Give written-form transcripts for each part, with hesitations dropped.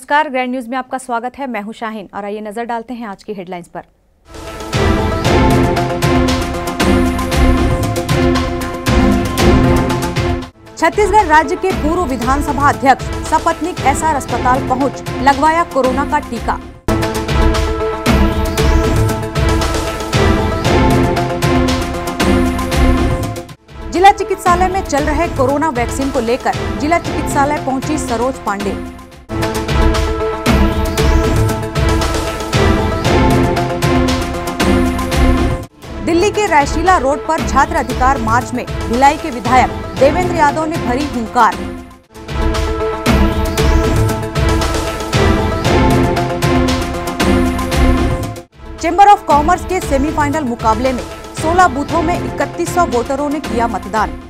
नमस्कार, grand news में आपका स्वागत है। मैं हूं शाहीन और आइए नजर डालते हैं आज की हेडलाइंस पर। छत्तीसगढ़ राज्य के पूर्व विधानसभा अध्यक्ष सपत्नीक एसआर अस्पताल पहुंच, लगवाया कोरोना का टीका। जिला चिकित्सालय में चल रहे कोरोना वैक्सीन को लेकर जिला चिकित्सालय पहुंची सरोज पांडे। दिल्ली के रायशीला रोड पर छात्र अधिकार मार्च में भिलाई के विधायक देवेंद्र यादव ने भरी हुंकार। चेंबर ऑफ कॉमर्स के सेमीफाइनल मुकाबले में 16 बूथों में 3100 वोटरों ने किया मतदान।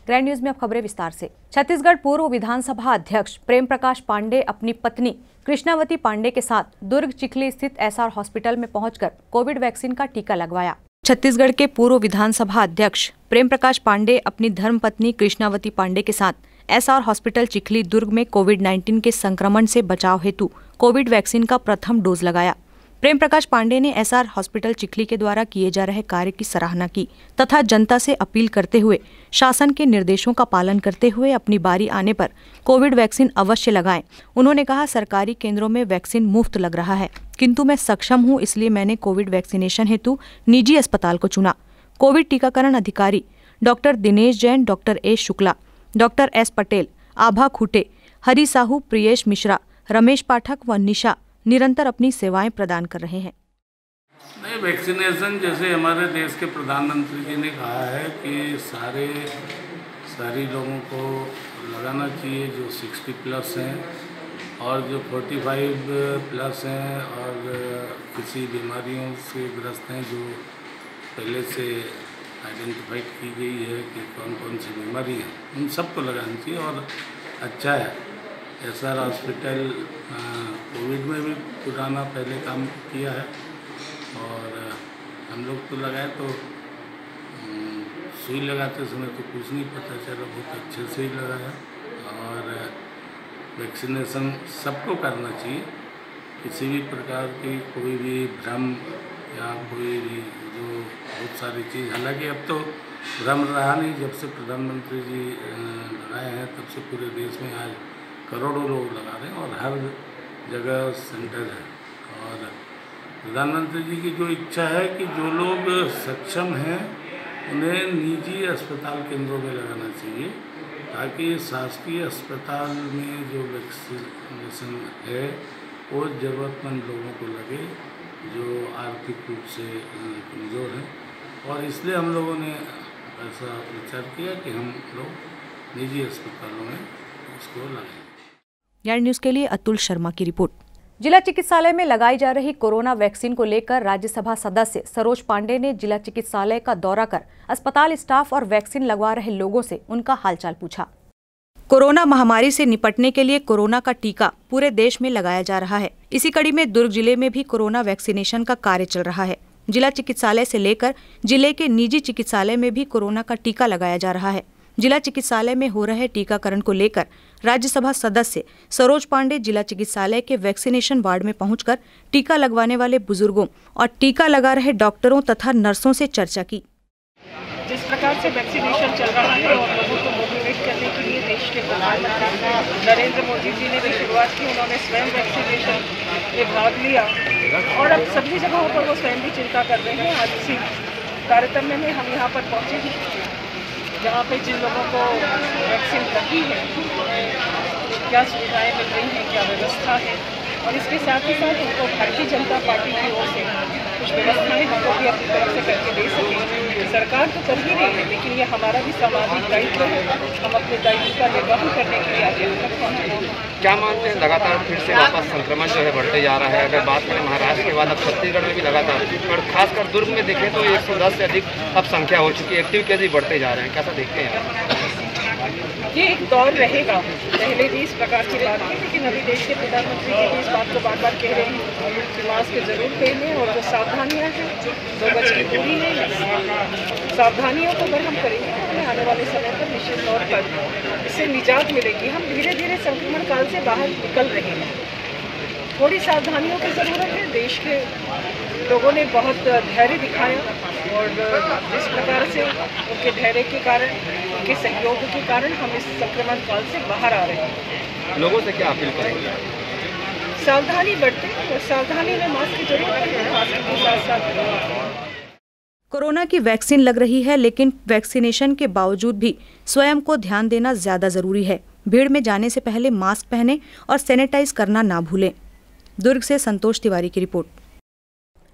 ग्रैंड न्यूज में अब खबरें विस्तार से। छत्तीसगढ़ पूर्व विधानसभा अध्यक्ष प्रेम प्रकाश पांडे अपनी पत्नी कृष्णावती पांडे के साथ दुर्ग चिखली स्थित एसआर हॉस्पिटल में पहुंचकर कोविड वैक्सीन का टीका लगवाया। छत्तीसगढ़ के पूर्व विधानसभा अध्यक्ष प्रेम प्रकाश पांडे अपनी धर्मपत्नी कृष्णावती पांडे के साथ एसआर हॉस्पिटल चिखली दुर्ग में कोविड-19 के संक्रमण से बचाव हेतु कोविड वैक्सीन का प्रथम डोज लगाया। प्रेम प्रकाश पांडे ने एसआर हॉस्पिटल चिखली के द्वारा किए जा रहे कार्य की सराहना की तथा जनता से अपील करते हुए शासन के निर्देशों का पालन करते हुए अपनी बारी आने पर कोविड वैक्सीन अवश्य लगाएं। उन्होंने कहा, सरकारी केंद्रों में वैक्सीन मुफ्त लग रहा है, किंतु मैं सक्षम हूं, इसलिए मैंने कोविड वैक्सीनेशन हेतु निजी अस्पताल को चुना। कोविड टीकाकरण अधिकारी doctor Dinesh Jain, doctor A Shukla, doctor S Patel, Abha Khute, Hari Sahu, Priyesh Mishra, Ramesh Pathak व निशा निरंतर अपनी सेवाएं प्रदान कर रहे हैं। नहीं, वैक्सीनेशन जैसे हमारे देश के प्रधानमंत्री जी ने कहा है कि सारे लोगों को लगाना चाहिए जो 60 प्लस हैं और जो 45 प्लस हैं और किसी बीमारियों से ग्रस्त हैं जो पहले से आइडेंटिफाइड की गई है कि कौन कौन सी बीमारी है, उन सबको लगाना चाहिए। और अच्छा है, एसआर हॉस्पिटल कोविड में भी पुराना पहले काम किया है और हम लोग तो लगाए तो सुई लगाते समय तो कुछ नहीं पता चला, बहुत अच्छे से ही लगाया। और वैक्सीनेशन सबको करना चाहिए, किसी भी प्रकार की कोई भी भ्रम या कोई भी जो बहुत सारी चीज़, हालांकि अब तो भ्रम रहा नहीं, जब से प्रधानमंत्री जी लगाए हैं तब से पूरे देश में आज करोड़ों लोग लगा रहे हैं और हर जगह सेंटर है। और प्रधानमंत्री जी की जो इच्छा है कि जो लोग सक्षम हैं उन्हें निजी अस्पताल केंद्रों में लगाना चाहिए, ताकि शासकीय अस्पताल में जो वैक्सीनेशन है वो ज़रूरतमंद लोगों को लगे जो आर्थिक रूप से कमज़ोर हैं। और इसलिए हम लोगों ने ऐसा विचार किया कि हम लोग निजी अस्पतालों में उसको लगाएं। ग्रैंड न्यूज के लिए अतुल शर्मा की रिपोर्ट। जिला चिकित्सालय में लगाई जा रही कोरोना वैक्सीन को लेकर राज्यसभा सदस्य सरोज पांडे ने जिला चिकित्सालय का दौरा कर अस्पताल स्टाफ और वैक्सीन लगवा रहे लोगों से उनका हालचाल पूछा। कोरोना महामारी से निपटने के लिए कोरोना का टीका पूरे देश में लगाया जा रहा है। इसी कड़ी में दुर्ग जिले में भी कोरोना वैक्सीनेशन का कार्य चल रहा है। जिला चिकित्सालय से लेकर जिले के निजी चिकित्सालय में भी कोरोना का टीका लगाया जा रहा है। जिला चिकित्सालय में हो रहे टीकाकरण को लेकर राज्यसभा सदस्य सरोज पांडे जिला चिकित्सालय के वैक्सीनेशन वार्ड में पहुंचकर टीका लगवाने वाले बुजुर्गों और टीका लगा रहे डॉक्टरों तथा नर्सों से चर्चा की। जिस प्रकार से वैक्सीनेशन चल रहा है और लोगों को मोटिवेट करने के लिए देश के प्रधानमंत्री नरेंद्र मोदी जी ने भी शुरुआत की। उन्होंने स्वयं वैक्सीनेशन में भाग लिया और अब सभी जगहों पर वो स्वयं भी चिंता कर रहे हैं। आज इसी तारतम्य में हम यहाँ पर पहुँचे हैं जहाँ पे जिन लोगों को वैक्सीन लगी है क्या सुविधाएं मिल रही हैं, क्या व्यवस्था है, और इसके साथ ही साथ उनको भारतीय जनता पार्टी की ओर से कुछ व्यवस्थाएं हमको भी अपनी तरफ से करके दे सकें। सरकार तो कर ही रही है, लेकिन ये हमारा भी सामाजिक दायित्व है, हम अपने दायित्व का निर्वाह करने के लिए आगे तक पहुँचे। क्या मानते हैं, लगातार फिर से वापस संक्रमण जो है बढ़ते जा रहा है? अगर बात करें महाराष्ट्र के बाद अब छत्तीसगढ़ में भी लगातार, और खासकर दुर्ग में देखें तो 110 से अधिक अब संख्या हो चुकी है, एक्टिव केस भी बढ़ते जा रहे हैं, कैसा देखते हैं? ये एक दौर रहेगा। पहले भी इस प्रकार की बात की, लेकिन अभी देश के प्रधानमंत्री जी भी इस बात को बार बार कह रहे हैं कि मास्क जरूर पहने और जो सावधानियां हैं, 2 गज की दूरी है, सावधानियों को अगर हम करेंगे तो हमें आने वाले समय पर निश्चित तौर पर इससे निजात मिलेगी। हम धीरे धीरे संक्रमण काल से बाहर निकल रहे हैं। थोड़ी सावधानियों की ज़रूरत है। देश के लोगों ने बहुत धैर्य दिखाया और जिस प्रकार से उनके धैर्य के कारण, उनके सहयोग के कारण हम इस संक्रमण काल से बाहर आ रहे हैं। लोगों से क्या अपील करेंगे? सावधानी बरतें और सावधानी में मास्क की जरूरत है, मास्क के साथ साथ। कोरोना की वैक्सीन लग रही है, लेकिन वैक्सीनेशन के बावजूद भी स्वयं को ध्यान देना ज्यादा जरूरी है। भीड़ में जाने से पहले मास्क पहने और सैनिटाइज करना ना भूलें। दुर्ग से संतोष तिवारी की रिपोर्ट।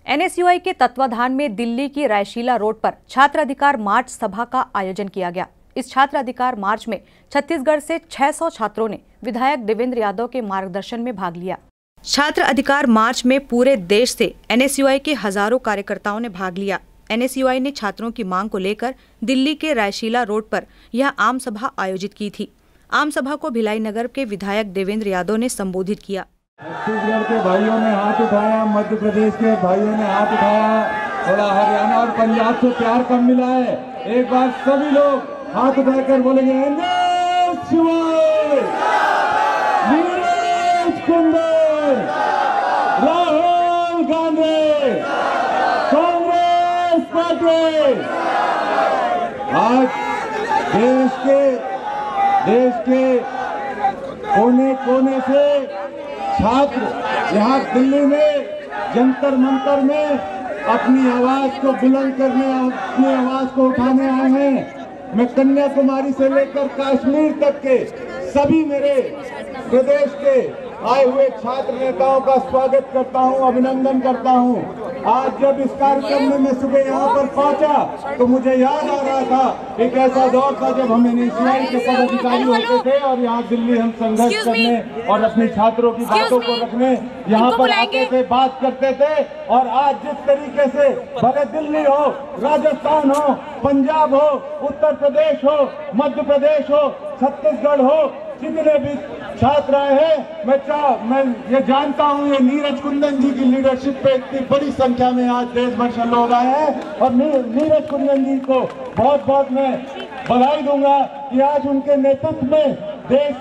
एनएसयूआई के तत्वाधान में दिल्ली की रायशीला रोड पर छात्र अधिकार मार्च सभा का आयोजन किया गया। इस छात्र अधिकार मार्च में छत्तीसगढ़ से 600 छात्रों ने विधायक देवेंद्र यादव के मार्गदर्शन में भाग लिया। छात्र अधिकार मार्च में पूरे देश से एनएसयूआई के हजारों कार्यकर्ताओं ने भाग लिया। एनएसयूआई ने छात्रों की मांग को लेकर दिल्ली के रायशीला रोड पर यह आम सभा आयोजित की थी। आम सभा को भिलाई नगर के विधायक देवेंद्र यादव ने संबोधित किया। छत्तीसगढ़ के भाइयों ने हाथ उठाया, मध्य प्रदेश के भाइयों ने हाथ उठाया, थोड़ा हरियाणा और पंजाब से प्यार कम मिला है। एक बार सभी लोग हाथ उठाकर बोलेंगे एनएसयूआई, नीरज कुंदन, राहुल गांधी, कांग्रेस पार्टी। आज देश के कोने कोने से छात्र यहाँ दिल्ली में जंतर मंतर में अपनी आवाज को बुलंद करने, अपनी आवाज को उठाने आए हैं। मैं कन्याकुमारी से लेकर कश्मीर तक के सभी मेरे प्रदेश के आए हुए छात्र नेताओं का स्वागत करता हूं, अभिनंदन करता हूं। आज जब इस कार्यक्रम में मैं सुबह यहाँ पर पहुंचा तो मुझे याद आ रहा था एक ऐसा दौर था जब हम एनएसयूआई के पदाधिकारी होते थे और यहाँ दिल्ली हम संघर्ष करने और अपने छात्रों की बातों को रखने यहाँ पर आते थे, बात करते थे। और आज जिस तरीके से भले दिल्ली हो, राजस्थान हो, पंजाब हो, उत्तर प्रदेश हो, मध्य प्रदेश हो, छत्तीसगढ़ हो, जितने भी छात्र आए हैं, मैं ये जानता हूँ ये नीरज कुंदन जी की लीडरशिप पे इतनी बड़ी संख्या में आज देश भर से लोग आए हैं और नीरज कुंदन जी को बहुत बहुत मैं बधाई दूंगा कि आज उनके नेतृत्व में देश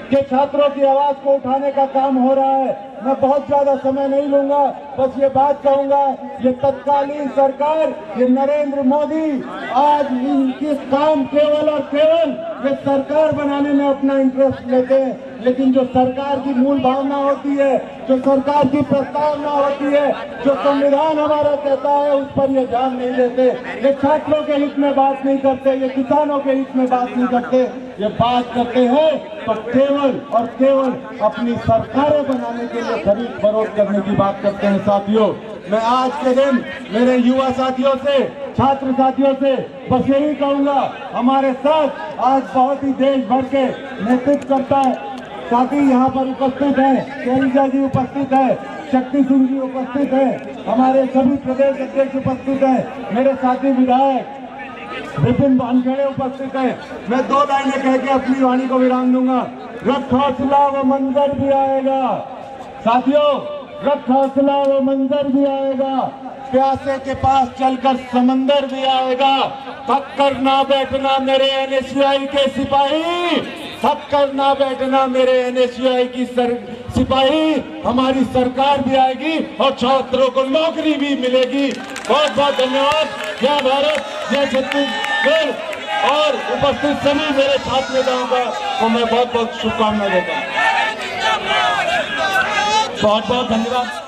के छात्रों की आवाज को उठाने का काम हो रहा है। मैं बहुत ज्यादा समय नहीं लूंगा, बस ये बात कहूंगा, ये तत्कालीन सरकार, ये नरेंद्र मोदी आज इनके काम केवल और केवल ये सरकार बनाने में अपना इंटरेस्ट लेते हैं, लेकिन जो सरकार की मूल भावना होती है, जो सरकार की प्रस्तावना होती है, जो संविधान हमारा कहता है, उस पर ये ध्यान नहीं देते। ये छात्रों के हित में बात नहीं करते, ये किसानों के हित में बात नहीं करते, ये बात करते हैं तो केवल और केवल अपनी सरकारें बनाने के लिए खरीद फरोख्त करने की बात करते हैं। साथियों, मैं आज के दिन मेरे युवा साथियों से, छात्र साथियों से बस यही कहूंगा, हमारे साथ आज बहुत ही देश भर के नेतृत्व करता है साथी यहाँ पर उपस्थित है, शैलजा जी उपस्थित है, शक्ति सिंह जी उपस्थित है, हमारे सभी प्रदेश अध्यक्ष उपस्थित है, मेरे साथी विधायक विपिन वानखेड़े उपस्थित है। मैं 2 लाइनें कह के अपनी वाणी को विराम दूंगा। रख हौसला वो मंजर भी आएगा। साथियों, रख हौसला वो मंजर भी आएगा, प्यासे के पास चलकर समंदर भी आएगा। थक कर ना बैठना मेरे एनएसयूआई के सिपाही, थक कर ना बैठना मेरे एनएसयूआई की सिपाही, हमारी सरकार भी आएगी और छात्रों को नौकरी भी मिलेगी। बहुत बहुत धन्यवाद। जय भारत, जय छत्तीसगढ़ और उपस्थित सभी मेरे छात्र नेताओं को मैं बहुत बहुत शुभकामनाएं देता हूँ। बहुत बहुत धन्यवाद।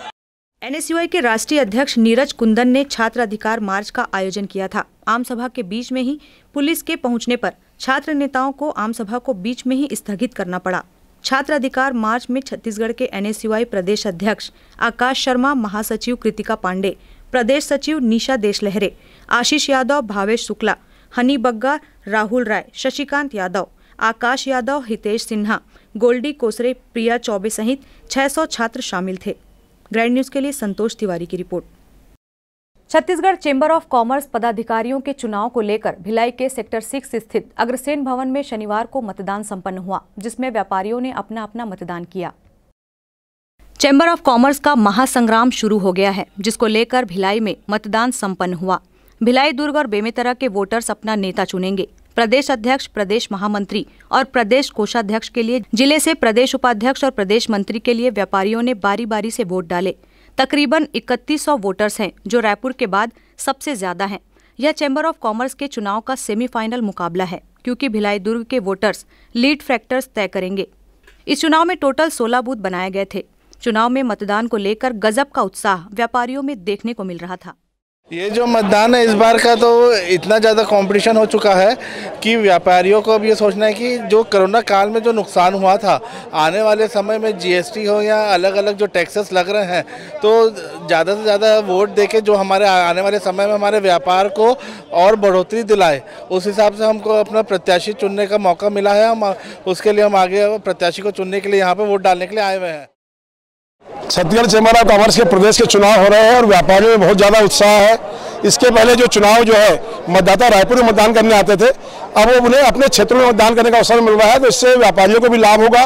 एनएसयूआई के राष्ट्रीय अध्यक्ष नीरज कुंदन ने छात्र अधिकार मार्च का आयोजन किया था। आम सभा के बीच में ही पुलिस के पहुंचने पर छात्र नेताओं को आम सभा को बीच में ही स्थगित करना पड़ा। छात्र अधिकार मार्च में छत्तीसगढ़ के एनएसयूआई प्रदेश अध्यक्ष आकाश शर्मा, महासचिव कृतिका पांडे, प्रदेश सचिव निशा देशलहरे, आशीष यादव, भावेश शुक्ला, हनी बग्गा, राहुल राय, शशिकांत यादव, आकाश यादव, हितेश सिन्हा, गोल्डी कोसरे, प्रिया चौबे सहित 600 छात्र शामिल थे। ग्रैंड न्यूज के लिए संतोष तिवारी की report. Chhattisgarh chamber of commerce पदाधिकारियों के चुनाव को लेकर भिलाई के सेक्टर 6 स्थित अग्रसेन भवन में शनिवार को मतदान संपन्न हुआ, जिसमें व्यापारियों ने अपना अपना मतदान किया। चेंबर ऑफ कॉमर्स का महासंग्राम शुरू हो गया है, जिसको लेकर भिलाई में मतदान संपन्न हुआ। भिलाई, दुर्ग और बेमेतरा के वोटर्स अपना नेता चुनेंगे। प्रदेश अध्यक्ष, प्रदेश महामंत्री और प्रदेश कोषाध्यक्ष के लिए जिले से प्रदेश उपाध्यक्ष और प्रदेश मंत्री के लिए व्यापारियों ने बारी बारी से वोट डाले। तकरीबन 3100 वोटर्स हैं, जो रायपुर के बाद सबसे ज्यादा हैं। यह चैम्बर ऑफ कॉमर्स के चुनाव का सेमीफाइनल मुकाबला है, क्योंकि भिलाई दुर्ग के वोटर्स लीड फैक्टर्स तय करेंगे। इस चुनाव में टोटल 16 बूथ बनाए गए थे। चुनाव में मतदान को लेकर गजब का उत्साह व्यापारियों में देखने को मिल रहा था। ये जो मतदान है इस बार का, तो इतना ज़्यादा कंपटीशन हो चुका है कि व्यापारियों को अब ये सोचना है कि जो कोरोना काल में जो नुकसान हुआ था, आने वाले समय में जीएसटी हो या अलग अलग जो टैक्सेस लग रहे हैं, तो ज़्यादा से ज़्यादा वोट देके जो हमारे आने वाले समय में हमारे व्यापार को और बढ़ोतरी दिलाए, उस हिसाब से हमको अपना प्रत्याशी चुनने का मौका मिला है। हम उसके लिए हम आगे प्रत्याशी को चुनने के लिए यहाँ पर वोट डालने के लिए आए हुए हैं। छत्तीसगढ़ चैम्बर ऑफ कॉमर्स के प्रदेश के चुनाव हो रहे हैं और व्यापारियों में बहुत ज़्यादा उत्साह है। इसके पहले जो चुनाव जो है मतदाता रायपुर में मतदान करने आते थे, अब वो उन्हें अपने क्षेत्र में मतदान करने का अवसर मिल रहा है, तो इससे व्यापारियों को भी लाभ होगा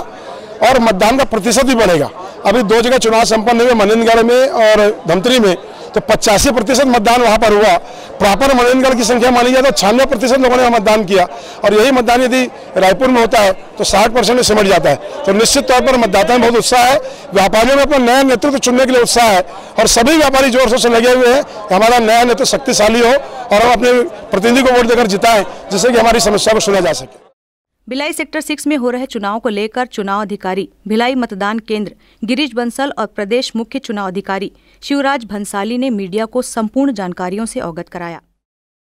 और मतदान का प्रतिशत भी बढ़ेगा। अभी 2 जगह चुनाव संपन्न हुए, मनेन्द्रगढ़ में और धमतरी में, तो 85% मतदान वहाँ पर हुआ। प्रॉपर मनेन्द्रगढ़ की संख्या मानी जाए तो 96% लोगों ने मतदान किया, और यही मतदान यदि रायपुर में होता है तो 60% में सिमट जाता है। तो निश्चित तौर पर मतदाता में बहुत उत्साह है, व्यापारियों में अपना नया नेतृत्व चुनने के लिए उत्साह है, और सभी व्यापारी जोर शोर से लगे हुए हैं कि हमारा नया नेतृत्व शक्तिशाली हो और हम अपने प्रतिनिधि को वोट देकर जिताएं, जिससे कि हमारी समस्या को सुना जा सके। भिलाई सेक्टर 6 में हो रहे चुनाव को लेकर चुनाव अधिकारी, भिलाई मतदान केंद्र गिरीश बंसल और प्रदेश मुख्य चुनाव अधिकारी शिवराज भंसाली ने मीडिया को संपूर्ण जानकारियों से अवगत कराया।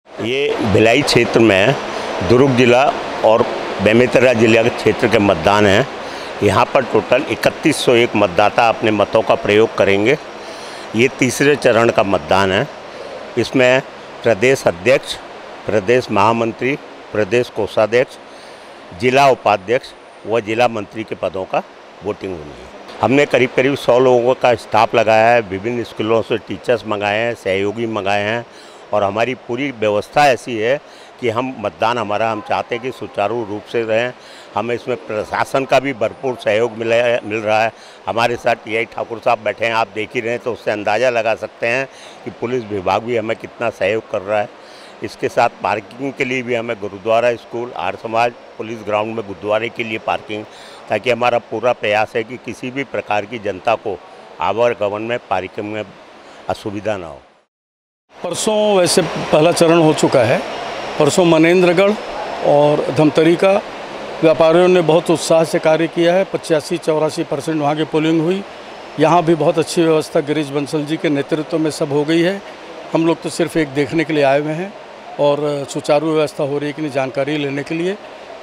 ये भिलाई क्षेत्र में दुर्ग जिला और बेमेतरा जिला के क्षेत्र के मतदान हैं। यहाँ पर टोटल 3101 मतदाता अपने मतों का प्रयोग करेंगे। ये तीसरे चरण का मतदान है। इसमें प्रदेश अध्यक्ष, प्रदेश महामंत्री, प्रदेश कोषाध्यक्ष, जिला उपाध्यक्ष व जिला मंत्री के पदों का वोटिंग होनी है। हमने करीब 100 लोगों का स्टाफ लगाया है, विभिन्न स्कूलों से टीचर्स मंगाए हैं, सहयोगी मंगाए हैं, और हमारी पूरी व्यवस्था ऐसी है कि हम मतदान हमारा हम चाहते हैं कि सुचारू रूप से रहें। हमें इसमें प्रशासन का भी भरपूर सहयोग मिल रहा है। हमारे साथ टीआई ठाकुर साहब बैठे हैं, आप देख ही रहे हैं, तो उससे अंदाज़ा लगा सकते हैं कि पुलिस विभाग भी हमें कितना सहयोग कर रहा है। इसके साथ पार्किंग के लिए भी हमें gurdwara school, Arya Samaj, police ground में गुरुद्वारे के लिए पार्किंग, ताकि हमारा पूरा प्रयास है कि किसी भी प्रकार की जनता को आवागमन में, पार्किंग में असुविधा ना हो। परसों वैसे पहला चरण हो चुका है। परसों मनेन्द्रगढ़ और धमतरी का व्यापारियों ने बहुत उत्साह से कार्य किया है। 85-84% वहाँ की पोलिंग हुई। यहाँ भी बहुत अच्छी व्यवस्था गिरीश बंसल जी के नेतृत्व में सब हो गई है। हम लोग तो सिर्फ एक देखने के लिए आए हुए हैं, और सुचारू व्यवस्था हो रही है कि नहीं जानकारी लेने के लिए।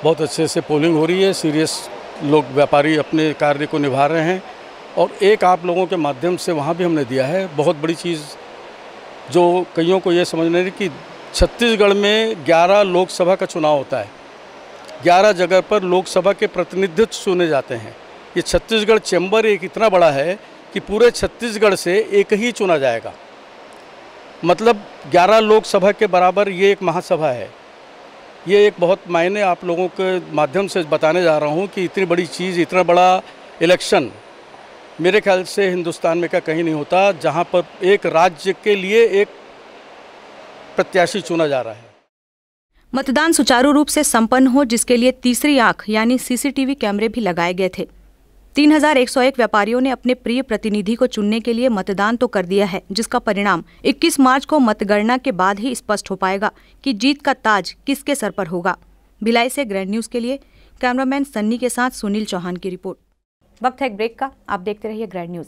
बहुत अच्छे से पोलिंग हो रही है, सीरियस लोग व्यापारी अपने कार्य को निभा रहे हैं, और एक आप लोगों के माध्यम से वहाँ भी हमने दिया है। बहुत बड़ी चीज़ जो कईयों को ये समझ नहीं कि छत्तीसगढ़ में 11 लोकसभा का चुनाव होता है, 11 जगह पर लोकसभा के प्रतिनिधित्व चुने जाते हैं। ये छत्तीसगढ़ चैम्बर एक इतना बड़ा है कि पूरे छत्तीसगढ़ से एक ही चुना जाएगा, मतलब 11 लोकसभा के बराबर ये एक महासभा है। ये एक बहुत मायने आप लोगों के माध्यम से बताने जा रहा हूँ कि इतनी बड़ी चीज़, इतना बड़ा इलेक्शन मेरे ख्याल से हिंदुस्तान में का कहीं नहीं होता, जहाँ पर एक राज्य के लिए एक प्रत्याशी चुना जा रहा है। मतदान सुचारू रूप से संपन्न हो, जिसके लिए तीसरी आंख यानी सीसीटीवी कैमरे भी लगाए गए थे। 3101 व्यापारियों ने अपने प्रिय प्रतिनिधि को चुनने के लिए मतदान तो कर दिया है, जिसका परिणाम 21 मार्च को मतगणना के बाद ही स्पष्ट हो पाएगा कि जीत का ताज किसके सर पर होगा। भिलाई से ग्रैंड न्यूज के लिए कैमरामैन सन्नी के साथ सुनील चौहान की रिपोर्ट। वक्त है एक ब्रेक का, आप देखते रहिए ग्रैंड न्यूज।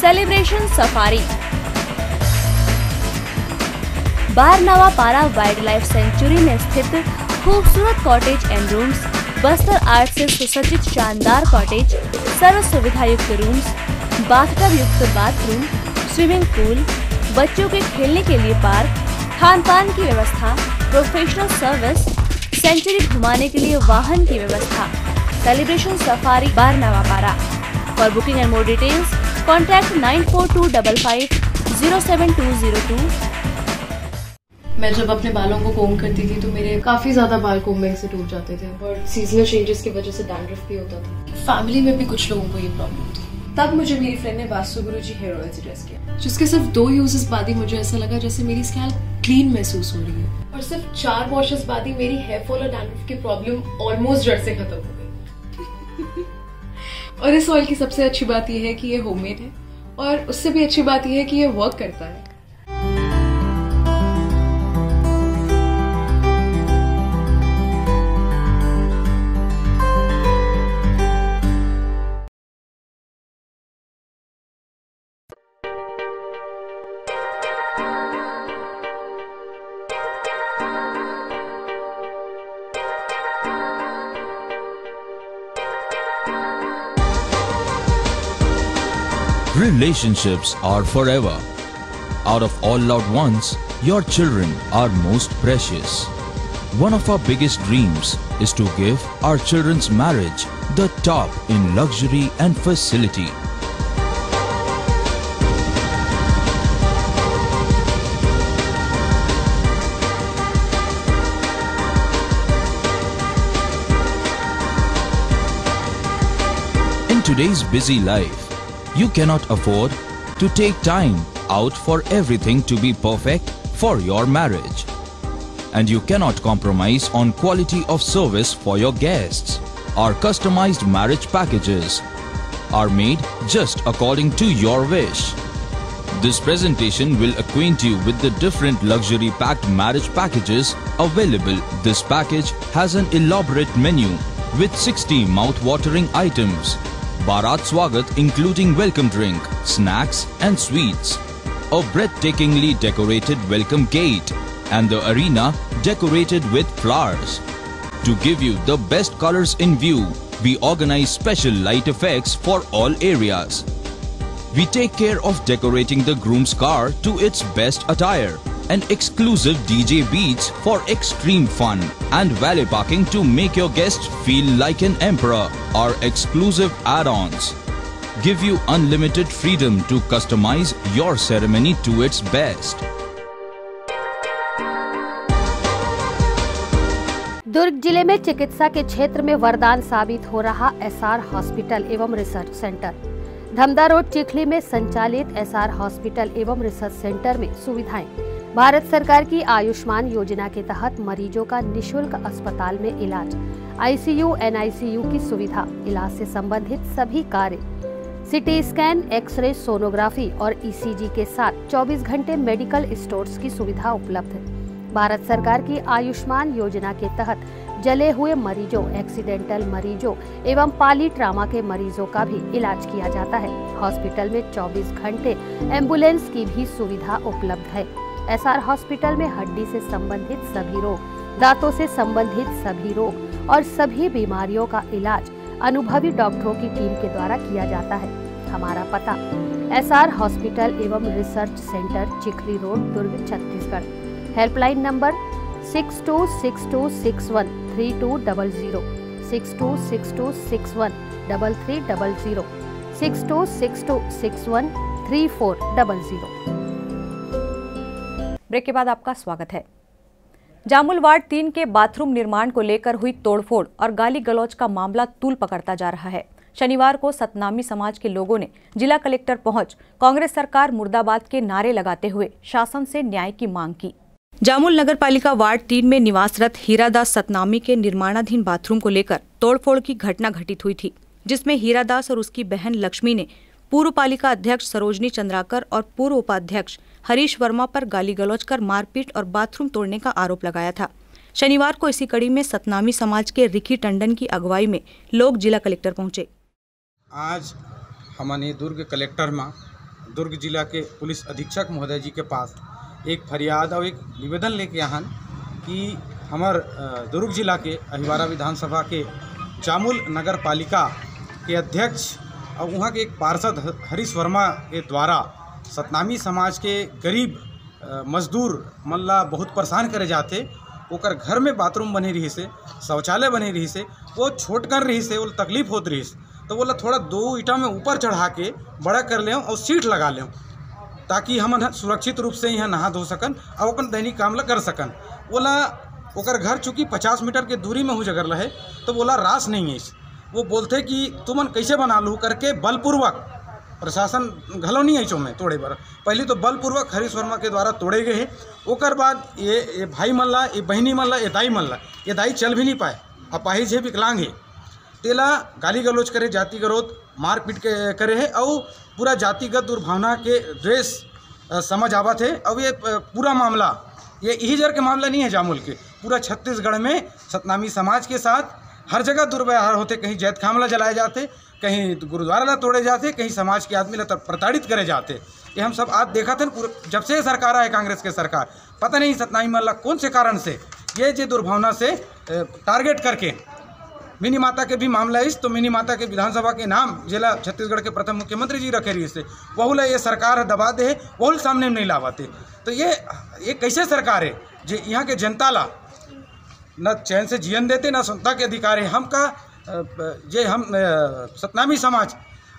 सेलिब्रेशन सफारी बारनावा पारा वाइल्ड लाइफ सेंचुरी में स्थित खूबसूरत cottage and rooms, Bastar art से सुसज्जित शानदार कॉटेज, सर्व सुविधा युक्त रूम्स, बाथटब युक्त बाथरूम, स्विमिंग पूल, बच्चों के खेलने के लिए पार्क, खान पान की व्यवस्था, प्रोफेशनल सर्विस, सेंचुरी घुमाने के लिए वाहन की व्यवस्था। Celebration safari bar Nawapara. For booking and more details contact 9425072002। मैं जब अपने बालों को कोम करती थी तो मेरे काफी ज्यादा बाल कोम्बिंग से टूट जाते थे और सीजनल चेंजेस की वजह से डैंड्रफ भी होता था। फैमिली में भी कुछ लोगों को ये प्रॉब्लम थी। तब मुझे मेरी फ्रेंड ने वास्तु गुरुजी हेयर ऑयल सजेस्ट किया, जिसके सिर्फ 2 यूजेस बाद ही मुझे ऐसा लगा जैसे मेरी स्कैल्प क्लीन महसूस हो रही है और सिर्फ 4 वॉशेस बाद ही मेरी हेयर फॉल और डैंड्रफ की प्रॉब्लम ऑलमोस्ट जड़ से खत्म हो गई। और इस ऑयल की सबसे अच्छी बात यह है कि ये होममेड है और उससे भी अच्छी बात यह है कि ये वर्क करता है। Relationships are forever. Out of all loved ones, your children are most precious. One of our biggest dreams is to give our children's marriage the top in luxury and facility. In today's busy life, you cannot afford to take time out for everything to be perfect for your marriage. And you cannot compromise on quality of service for your guests. Our customized marriage packages are made just according to your wish. This presentation will acquaint you with the different luxury packed marriage packages available. This package has an elaborate menu with 60 mouth-watering items. Bharat Swagat including welcome drink, snacks and sweets, a breathtakingly decorated welcome gate and the arena decorated with flowers. To give you the best colors in view, we organize special light effects for all areas. We take care of decorating the groom's car to its best attire and exclusive DJ beats for extreme fun and valet parking to make your guests feel like an emperor. Our exclusive add-ons give you unlimited freedom to customize your ceremony to its best. दुर्ग जिले में चिकित्सा के क्षेत्र में वरदान साबित हो रहा एसआर हॉस्पिटल एवं research centre. Dhamda road Chikhli में संचालित एसआर हॉस्पिटल एवं रिसर्च सेंटर में सुविधाएं। भारत सरकार की आयुष्मान योजना के तहत मरीजों का निशुल्क अस्पताल में इलाज, आईसीयू, एनआईसीयू की सुविधा, इलाज से संबंधित सभी कार्य, सिटी स्कैन, एक्सरे, सोनोग्राफी और ईसीजी के साथ 24 घंटे मेडिकल स्टोर्स की सुविधा उपलब्ध है। भारत सरकार की आयुष्मान योजना के तहत जले हुए मरीजों, एक्सीडेंटल मरीजों एवं पाली ट्रामा के मरीजों का भी इलाज किया जाता है। हॉस्पिटल में 24 घंटे एम्बुलेंस की भी सुविधा उपलब्ध है। एसआर हॉस्पिटल में हड्डी से संबंधित सभी रोग, दांतों से संबंधित सभी रोग और सभी बीमारियों का इलाज अनुभवी डॉक्टरों की टीम के द्वारा किया जाता है। हमारा पता एसआर हॉस्पिटल एवं research centre, Chikhli road, Durg, Chhattisgarh. Helpline number 6262613200, 6262613300, 6262613400। Break के बाद आपका स्वागत है। जामुल वार्ड 3 के बाथरूम निर्माण को लेकर हुई तोड़फोड़ और गाली गलौज का मामला तूल पकड़ता जा रहा है। शनिवार को सतनामी समाज के लोगों ने जिला कलेक्टर पहुंच कांग्रेस सरकार मुर्दाबाद के नारे लगाते हुए शासन से न्याय की मांग की। जामुल नगर पालिका वार्ड 3 में निवासरत हीरादास सतनामी के निर्माणाधीन बाथरूम को लेकर तोड़फोड़ की घटना घटित हुई थी, जिसमें हीरादास और उसकी बहन लक्ष्मी ने पूर्व पालिका अध्यक्ष सरोजनी चंद्राकर और पूर्व उपाध्यक्ष हरीश वर्मा पर गाली गलौज कर मारपीट और बाथरूम तोड़ने का आरोप लगाया था। शनिवार को इसी कड़ी में सतनामी समाज के रिकी टंडन की अगुवाई में लोग जिला कलेक्टर पहुंचे। आज हमने दुर्ग कलेक्टर में दुर्ग जिला के पुलिस अधीक्षक महोदय जी के पास एक फरियाद और एक निवेदन लेके आन कि हमार दुर्ग जिला के अहिवारा विधानसभा के जामुल नगर पालिका के अध्यक्ष और वहाँ के एक पार्षद हरीश वर्मा के द्वारा सतनामी समाज के गरीब मजदूर मल्ला बहुत परेशान करे जाते, ओकर घर में बाथरूम बने रही से, शौचालय बने रही से, वो छोट कर रही से, वो तकलीफ होती रही से, तो बोला थोड़ा 2 ईटा में ऊपर चढ़ा के बड़ा कर लें और सीट लगा लें ताकि हम सुरक्षित रूप से यहाँ नहा धो सकन और अपन दैनिक काम ला कर सकन। बोला ओकर घर चूँकि 50 मीटर के दूरी में हो जगह रहे, तो बोला रास नहीं है। वो बोलते कि तुमन कैसे बना लूँ करके बलपूर्वक, प्रशासन घलो नहीं है में तोड़े बार, पहले तो बलपूर्वक हरीश वर्मा के द्वारा तोड़े गए हैं। ओकर बाद ये भाई मल्ला, ये बहनी मल्ला, ये दाई मल्ला, ये दाई चल भी नहीं पाए, अपाहिज है, विकलांग है, तेला गाली गलौज करे, जाति गरोध मारपीट के करे है और पूरा जातिगत दुर्भावना के ड्रेस समझ आवा थे। अब ये पूरा मामला ये यही जर के मामला नहीं है जामुल के, पूरा छत्तीसगढ़ में सतनामी समाज के साथ हर जगह दुर्व्यवहार होते, कहीं जैत खामला जलाए जाते, कहीं गुरुद्वारा ला तोड़े जाते, कहीं समाज के आदमी ला प्रताड़ित करे जाते। ये हम सब आज देखा थे पूरा जब से सरकार आए कांग्रेस के सरकार, पता नहीं सतनामी मल्ला कौन से कारण से ये जो दुर्भावना से टारगेट करके मिनी माता के भी मामला इस, तो मिनी माता के विधानसभा के नाम जिला छत्तीसगढ़ के प्रथम मुख्यमंत्री जी रखे रही से, वहुला ये सरकार दबा दे, वहुल सामने नहीं लावाते। तो ये कैसे सरकार है जो यहाँ के जनता ला न चैन से जीवन देते, न स्वतंत्रता के अधिकार है। हम का जे हम सतनामी समाज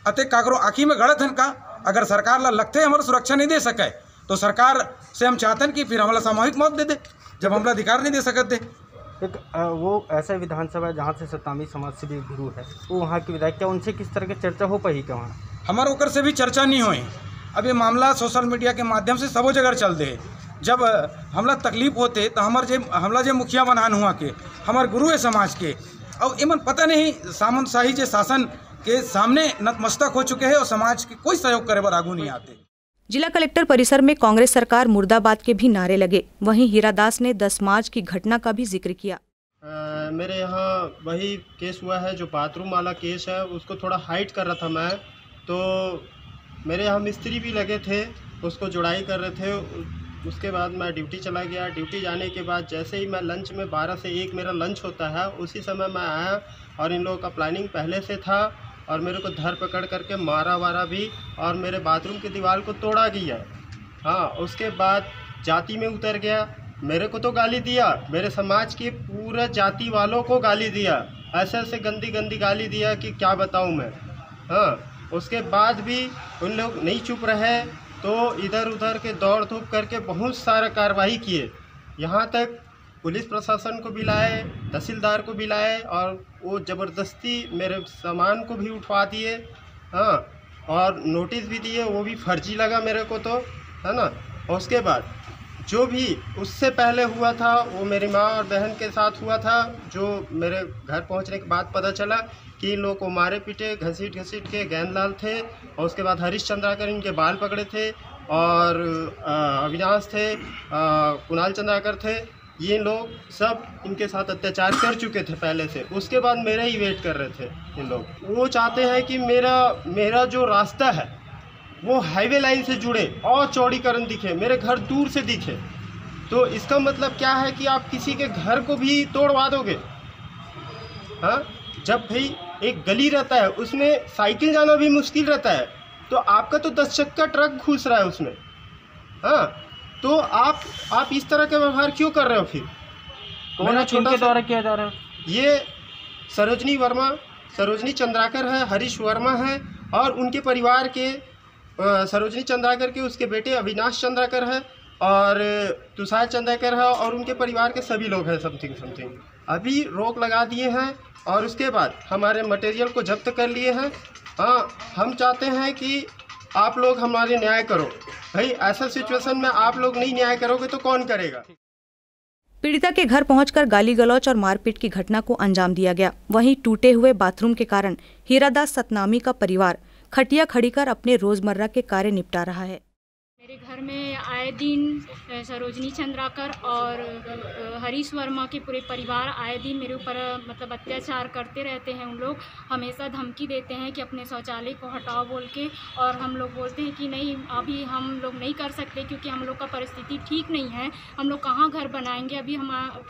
अते काकरो आँखी में गड़त हन का, अगर सरकार ला लगते हमारा सुरक्षा नहीं दे सके तो सरकार से हम चाहतन कि फिर हमारा सामूहिक मौत दे दे, जब हमारा अधिकार नहीं दे सकते। एक वो ऐसा विधानसभा जहाँ से सतनामी समाज से भी गुरु है, वो वहाँ के विधायक, क्या उनसे किस तरह की चर्चा हो पाई क्या वहाँ? हमारे ओकर से भी चर्चा नहीं हुई। अब ये मामला सोशल मीडिया के माध्यम से सबो जगह चल दे। जब हमला तकलीफ होते तो हमला जे मुखिया बनान हुआ के हमारे गुरु है समाज के, अब इमन पता नहीं सामंतशाही जे शासन के सामने नतमस्तक हो चुके हैं और समाज के कोई सहयोग करे बर आगू नहीं आते। जिला कलेक्टर परिसर में कांग्रेस सरकार मुर्दाबाद के भी नारे लगे। वहीं हीरादास ने 10 मार्च की घटना का भी जिक्र किया। मेरे यहाँ वही केस हुआ है जो बाथरूम वाला केस है, उसको थोड़ा हाइड कर रहा था मैं, तो मेरे यहाँ मिस्त्री भी लगे थे, उसको जुड़ाई कर रहे थे। उसके बाद मैं ड्यूटी चला गया। ड्यूटी जाने के बाद जैसे ही मैं लंच में 12 से 1 मेरा लंच होता है, उसी समय मैं आया और इन लोगों का प्लानिंग पहले से था और मेरे को धर पकड़ करके मारा वारा भी और मेरे बाथरूम की दीवार को तोड़ा गया। हाँ, उसके बाद जाति में उतर गया, मेरे को तो गाली दिया, मेरे समाज के पूरे जाति वालों को गाली दिया, ऐसे ऐसे गंदी गंदी गाली दिया कि क्या बताऊँ मैं। हाँ, उसके बाद भी उन लोग नहीं चुप रहे, तो इधर उधर के दौड़ धूप करके बहुत सारा कार्रवाई किए। यहाँ तक पुलिस प्रशासन को भी लाए, तहसीलदार को भी लाए और वो ज़बरदस्ती मेरे सामान को भी उठवा दिए। हाँ, और नोटिस भी दिए, वो भी फर्जी लगा मेरे को, तो है ना। उसके बाद जो भी उससे पहले हुआ था वो मेरी माँ और बहन के साथ हुआ था, जो मेरे घर पहुंचने के बाद पता चला कि इन लोगों को मारे पीटे, घसीट के गैंदलाल थे, और उसके बाद हरीश चंद्राकर इनके बाल पकड़े थे, और अविनाश थे, कुणाल चंद्राकर थे, ये लोग सब इनके साथ अत्याचार कर चुके थे पहले से। उसके बाद मेरा ही वेट कर रहे थे इन लोग। वो चाहते हैं कि मेरा जो रास्ता है वो हाईवे लाइन से जुड़े और चौड़ीकरण दिखे, मेरे घर दूर से दिखे। तो इसका मतलब क्या है कि आप किसी के घर को भी तोड़वा दोगे। हाँ, जब भाई एक गली रहता है उसमें साइकिल जाना भी मुश्किल रहता है, तो आपका तो 10 चक्का ट्रक घुस रहा है उसमें। हाँ, तो आप इस तरह का व्यवहार क्यों कर रहे हो? फिर मेरा छोटा द्वारा किया जा रहा है। ये सरोजनी चंद्राकर है, हरीश वर्मा है, और उनके परिवार के सरोजनी चंद्राकर के उसके बेटे अविनाश चंद्राकर है, और तुषार चंद्राकर है, और उनके परिवार के सभी लोग हैं समथिंग। अभी रोक लगा दिए हैं और उसके बाद हमारे मटेरियल को जब्त कर लिए हैं। हाँ, हम चाहते हैं कि आप लोग हमारे न्याय करो। भाई ऐसा सिचुएशन में आप लोग नहीं न्याय करोगे तो कौन करेगा? पीड़िता के घर पहुंचकर गाली गलौच और मारपीट की घटना को अंजाम दिया गया। वहीं टूटे हुए बाथरूम के कारण हीरादास सतनामी का परिवार खटिया खड़ी कर अपने रोजमर्रा के कार्य निपटा रहा है। मेरे घर में आए दिन सरोजनी चंद्राकर और हरीश वर्मा के पूरे परिवार आए दिन मेरे ऊपर मतलब अत्याचार करते रहते हैं। उन लोग हमेशा धमकी देते हैं कि अपने शौचालय को हटाओ बोल के, और हम लोग बोलते हैं कि नहीं अभी हम लोग नहीं कर सकते क्योंकि हम लोग का परिस्थिति ठीक नहीं है, हम लोग कहाँ घर बनाएंगे, अभी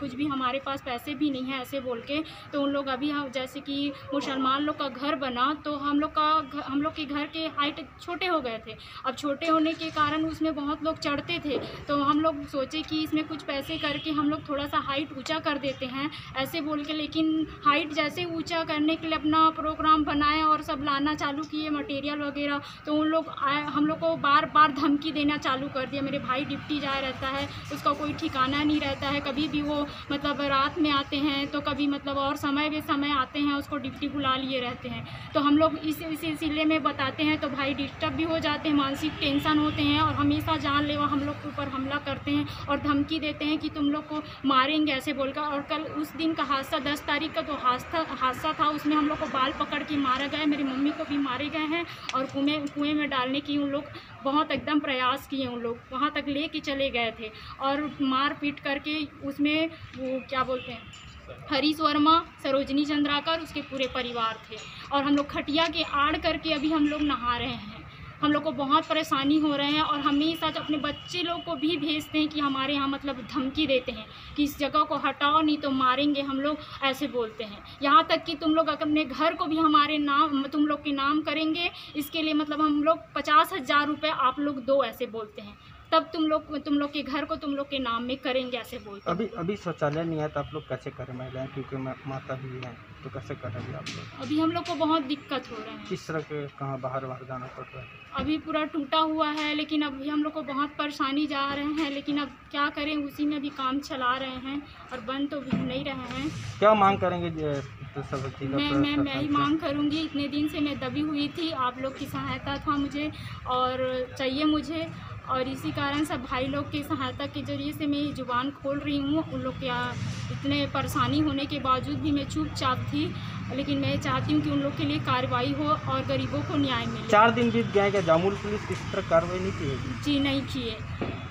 कुछ भी हमारे पास पैसे भी नहीं है ऐसे बोल के। तो उन लोग अभी जैसे कि मुसलमान लोग का घर बना तो हम लोग के घर के हाइट छोटे हो गए थे। अब छोटे होने के कारण उसमें बहुत लोग चढ़ते थे, तो हम लोग सोचे कि इसमें कुछ पैसे करके हम लोग थोड़ा सा हाइट ऊंचा कर देते हैं ऐसे बोल के। लेकिन हाइट जैसे ऊंचा करने के लिए अपना प्रोग्राम बनाया और सब लाना चालू किए मटेरियल वगैरह, तो उन लोग हम लोग को बार बार धमकी देना चालू कर दिया। मेरे भाई डिप्टी जा रहता है, उसका कोई ठिकाना नहीं रहता है, कभी भी वो मतलब रात में आते हैं तो कभी मतलब और समय बेसमय आते हैं, उसको डिप्टी बुला लिए रहते हैं। तो हम लोग इस सिलसिले में बताते हैं तो भाई डिस्टर्ब भी हो जाते हैं, मानसिक टेंशन होते हैं और हमेशा जानलेवा हम लोग के ऊपर हमला करते हैं और धमकी देते हैं कि तुम लोग को मारेंगे ऐसे बोलकर। और कल उस दिन का हादसा 10 तारीख का तो हादसा था, उसमें हम लोग को बाल पकड़ के मारा गया, मेरी मम्मी को भी मारे गए हैं और कुएं में डालने की उन लोग बहुत एकदम प्रयास किए। उन लोग वहाँ तक ले के चले गए थे और मार पीट करके उसमें वो क्या बोलते हैं हरीश वर्मा, सरोजनी चंद्राकर उसके पूरे परिवार थे। और हम लोग खटिया के आड़ करके अभी हम लोग नहा रहे हैं, हम लोग को बहुत परेशानी हो रहे हैं और हमेशा अपने बच्चे लोग को भी भेजते हैं कि हमारे यहाँ मतलब धमकी देते हैं कि इस जगह को हटाओ नहीं तो मारेंगे हम लोग ऐसे बोलते हैं। यहाँ तक कि तुम लोग अपने घर को भी हमारे नाम तुम लोग के नाम करेंगे, इसके लिए मतलब हम लोग 50,000 रुपये आप लोग दो ऐसे बोलते हैं, तब तुम लोग के घर को तुम लोग के नाम में करेंगे ऐसे बोलते हैं। अभी शौचालय नहीं है तो आप लोग कैसे करें महिलाएं, क्योंकि माता भी हैं तो कैसे करेंगे आप लोग? अभी हम लोग को बहुत दिक्कत हो रहा है। किस तरह के कहाँ बाहर जाना पड़ रहा है? अभी पूरा टूटा हुआ है, लेकिन अभी हम लोग को बहुत परेशानी जा रहे हैं, लेकिन अब क्या करें, उसी में भी काम चला रहे हैं और बंद तो भी नहीं रहे हैं। क्या मांग करेंगे? मैं ही मांग करूंगी, इतने दिन से मैं दबी हुई थी, आप लोग की सहायता था मुझे और चाहिए मुझे, और इसी कारण सब भाई लोग की सहायता के जरिए से मैं ये जुबान खोल रही हूँ। उन लोग के इतने परेशानी होने के बावजूद भी मैं चुपचाप थी, लेकिन मैं चाहती हूँ कि उन लोग के लिए कार्रवाई हो और गरीबों को न्याय मिले। 4 दिन बीत गए, क्या जामुल पुलिस किस तरह कार्रवाई नहीं की? जी नहीं किए,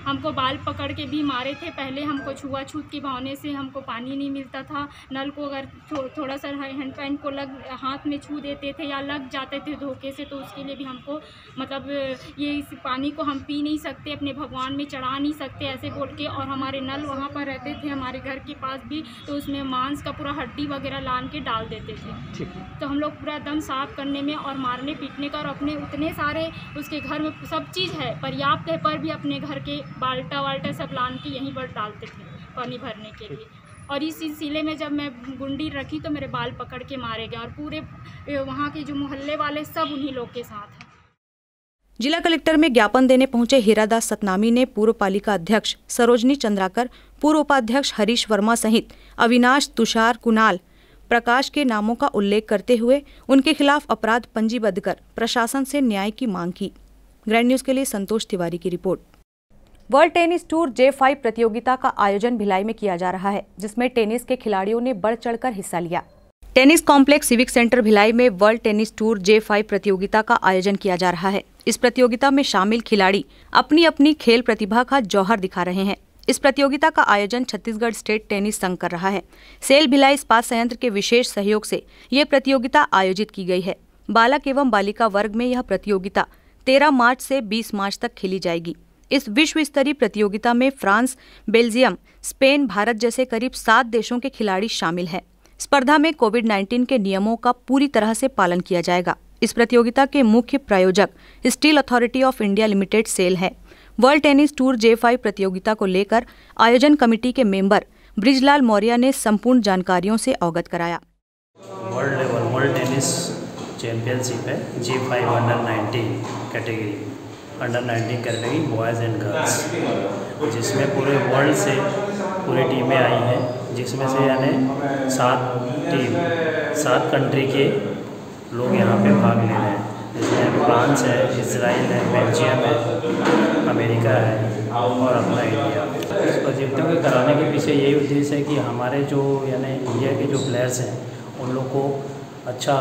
हमको बाल पकड़ के भी मारे थे। पहले हमको छुआछूत के बहाने से हमको पानी नहीं मिलता था, नल को अगर थोड़ा सा हैंड पैंट को हाथ में छू देते थे या लग जाते थे धोखे से, तो उसके लिए भी हमको मतलब ये इस पानी को हम पी नहीं सकते, अपने भगवान में चढ़ा नहीं सकते ऐसे बोल के। और हमारे नल वहाँ पर रहते थे हमारे घर के पास भी, तो उसमें मांस का पूरा हड्डी वगैरह लान के डाल देते थे। तो हम लोग पूरा दम साफ करने में और मारने पीटने का, और अपने उतने सारे उसके घर में सब चीज़ है पर्याप्त है, पर भी अपने घर के बाल्टा सब लान के यहीं पर डालते थे पानी भरने के लिए। और इस सिलसिले में जब मैं गुंडी रखी तो मेरे बाल पकड़ के मारे गए, और पूरे वहाँ के जो मोहल्ले वाले सब उन्हीं लोग के साथ हैं। जिला कलेक्टर में ज्ञापन देने पहुंचे हीरादास सतनामी ने पूर्व पालिका अध्यक्ष सरोजनी चंद्राकर, पूर्व उपाध्यक्ष हरीश वर्मा सहित अविनाश, तुषार, कुणाल, प्रकाश के नामों का उल्लेख करते हुए उनके खिलाफ अपराध पंजीबद्ध कर प्रशासन से न्याय की मांग की। ग्रैंड न्यूज के लिए संतोष तिवारी की report. World tennis tour J5 प्रतियोगिता का आयोजन भिलाई में किया जा रहा है, जिसमें टेनिस के खिलाड़ियों ने बढ़ चढ़कर हिस्सा लिया। Tennis complex civic centre Bhilai में वर्ल्ड टेनिस टूर J5 प्रतियोगिता का आयोजन किया जा रहा है। इस प्रतियोगिता में शामिल खिलाड़ी अपनी अपनी खेल प्रतिभा का जौहर दिखा रहे हैं। इस प्रतियोगिता का आयोजन छत्तीसगढ़ स्टेट टेनिस संघ कर रहा है। सेल भिलाई इस्पात संयंत्र के विशेष सहयोग से यह प्रतियोगिता आयोजित की गई है। बालक एवं बालिका वर्ग में यह प्रतियोगिता 13 मार्च से 20 मार्च तक खेली जाएगी। इस विश्व स्तरीय प्रतियोगिता में फ्रांस, बेल्जियम, स्पेन, भारत जैसे करीब 7 देशों के खिलाड़ी शामिल हैं। स्पर्धा में कोविड-19 के नियमों का पूरी तरह से पालन किया जाएगा। इस प्रतियोगिता के मुख्य प्रायोजक steel authority of India limited SAIL है। वर्ल्ड टेनिस टूर J5 प्रतियोगिता को लेकर आयोजन कमेटी के मेंबर ब्रिजलाल मौर्य ने संपूर्ण जानकारियों से अवगत कराया। वर्ल्ड टेनिस चैंपियनशिप है J5 under 19 category, under 19 category boys and girls, जिसमें पूरे वर्ल्ड से पूरी टीमें आई हैं, जिसमें से यानी 7 कंट्री के लोग यहाँ पे भाग ले रहे हैं। जिसमें फ्रांस है, इजराइल है, बेल्जियम है, अमेरिका है और अपना इंडिया। इस प्रतियोगिता को कराने के पीछे यही उद्देश्य है कि हमारे जो यानी इंडिया के जो प्लेयर्स हैं उन लोग को अच्छा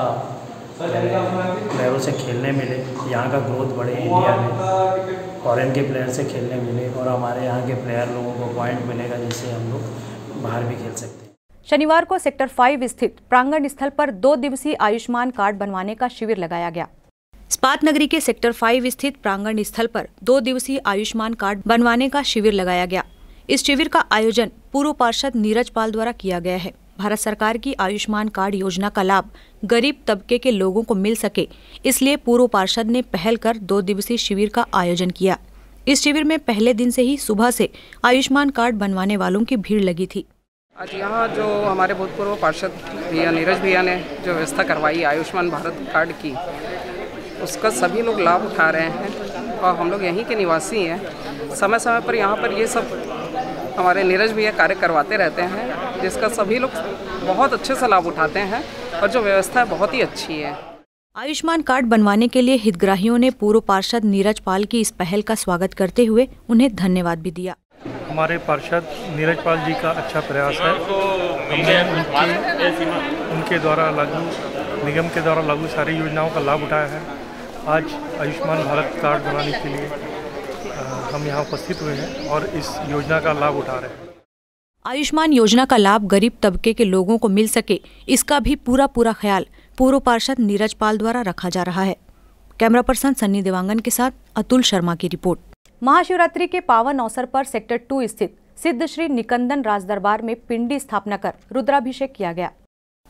प्लेयरों से खेलने मिले, यहाँ का ग्रोथ बढ़े, इंडिया में फॉरेन के प्लेयर से खेलने मिले और हमारे यहाँ के प्लेयर लोगों को पॉइंट मिलेगा जिससे हम लोग बाहर भी खेल सकते हैं। शनिवार को सेक्टर 5 स्थित प्रांगण स्थल पर 2 दिवसीय आयुष्मान कार्ड बनवाने का शिविर लगाया गया। इस्पात नगरी के सेक्टर 5 स्थित प्रांगण स्थल पर 2 दिवसीय आयुष्मान कार्ड बनवाने का शिविर लगाया गया। इस शिविर का आयोजन पूर्व पार्षद नीरज पाल द्वारा किया गया है। भारत सरकार की आयुष्मान कार्ड योजना का लाभ गरीब तबके के लोगों को मिल सके, इसलिए पूर्व पार्षद ने पहल कर 2 दिवसीय शिविर का आयोजन किया। इस शिविर में पहले दिन से ही सुबह से आयुष्मान कार्ड बनवाने वालों की भीड़ लगी थी। आज यहाँ जो हमारे भूतपूर्व पार्षद भैया नीरज भैया ने जो व्यवस्था करवाई आयुष्मान भारत कार्ड की, उसका सभी लोग लाभ उठा रहे हैं और हम लोग यहीं के निवासी हैं। समय समय पर यहाँ पर ये सब हमारे नीरज भैया कार्य करवाते रहते हैं, जिसका सभी लोग बहुत अच्छे से लाभ उठाते हैं और जो व्यवस्था है बहुत ही अच्छी है। आयुष्मान कार्ड बनवाने के लिए हितग्राहियों ने पूर्व पार्षद नीरज पाल की इस पहल का स्वागत करते हुए उन्हें धन्यवाद भी दिया। हमारे पार्षद नीरज पाल जी का अच्छा प्रयास है। हमने उनके द्वारा लागू निगम के द्वारा लागू सारी योजनाओं का लाभ उठाया है। आज आयुष्मान भारत कार्ड बनाने के लिए हम यहाँ उपस्थित हुए हैं और इस योजना का लाभ उठा रहे हैं। आयुष्मान योजना का लाभ गरीब तबके के लोगों को मिल सके, इसका भी पूरा ख्याल पूर्व पार्षद नीरज पाल द्वारा रखा जा रहा है। कैमरा पर्सन सन्नी देवांगन के साथ अतुल शर्मा की रिपोर्ट। महाशिवरात्रि के पावन अवसर पर सेक्टर 2 स्थित सिद्ध श्री निकंदन राजदरबार में पिंडी स्थापना कर रुद्राभिषेक किया गया।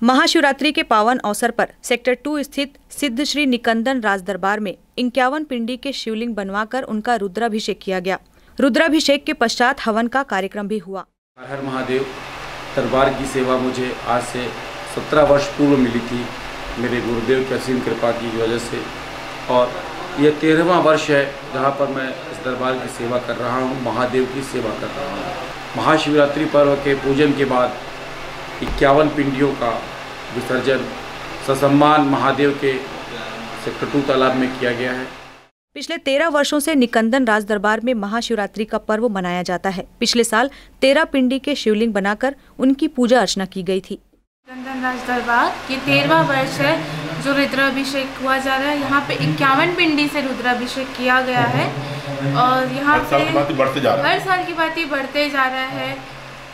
महाशिवरात्रि के पावन अवसर पर सेक्टर 2 स्थित सिद्ध श्री निकंदन राजदरबार में 51 पिंडी के शिवलिंग बनवाकर उनका रुद्राभिषेक किया गया। रुद्राभिषेक के पश्चात हवन का कार्यक्रम भी हुआ। हर महादेव दरबार की सेवा मुझे आज से 17 वर्ष पूर्व मिली थी मेरे गुरुदेव की असीम कृपा की वजह से, और यह 13वां वर्ष है जहाँ पर मैं इस दरबार की सेवा कर रहा हूँ, महादेव की सेवा कर रहा हूँ। महाशिवरात्रि पर्व के पूजन के बाद 51 पिंडियों का विसर्जन ससम्मान महादेव के सेक्टर 2 तालाब में किया गया है। पिछले 13 वर्षों से निकंदन राज दरबार में महाशिवरात्रि का पर्व मनाया जाता है। पिछले साल 13 पिंडी के शिवलिंग बनाकर उनकी पूजा अर्चना की गई थी। निकंदन राज दरबार ये 13वां वर्ष है जो रुद्राभिषेक हुआ जा रहा है। यहाँ पे 51 पिंडी से रुद्राभिषेक किया गया है और यहाँ पे हर साल की बात ही बढ़ते जा रहा है।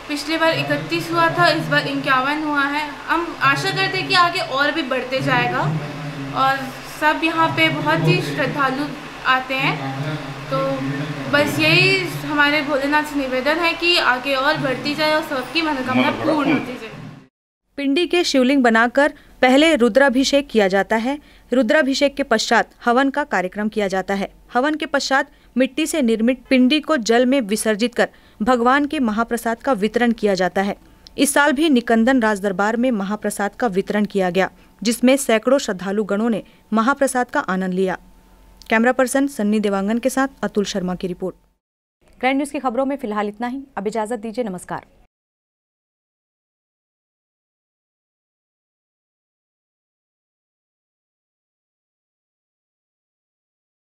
पिछली बार 31 हुआ था, इस बार 51 हुआ है। हम आशा करते हैं कि आगे और भी बढ़ते जाएगा और सब यहाँ पे बहुत ही श्रद्धालु आते हैं। तो बस यही हमारे भोलेनाथ से निवेदन है कि आगे और बढ़ती जाए और सबकी मनोकामना पूर्ण होती जाए। पिंडी के शिवलिंग बनाकर पहले रुद्राभिषेक किया जाता है। रुद्राभिषेक के पश्चात हवन का कार्यक्रम किया जाता है। हवन के पश्चात मिट्टी से निर्मित पिंडी को जल में विसर्जित कर भगवान के महाप्रसाद का वितरण किया जाता है। इस साल भी निकंदन राज दरबार में महाप्रसाद का वितरण किया गया, जिसमें सैकड़ों श्रद्धालु गणों ने महाप्रसाद का आनंद लिया। कैमरा पर्सन सन्नी देवांगन के साथ अतुल शर्मा की रिपोर्ट। ग्रैंड न्यूज की खबरों में फिलहाल इतना ही। अब इजाजत दीजिए। नमस्कार।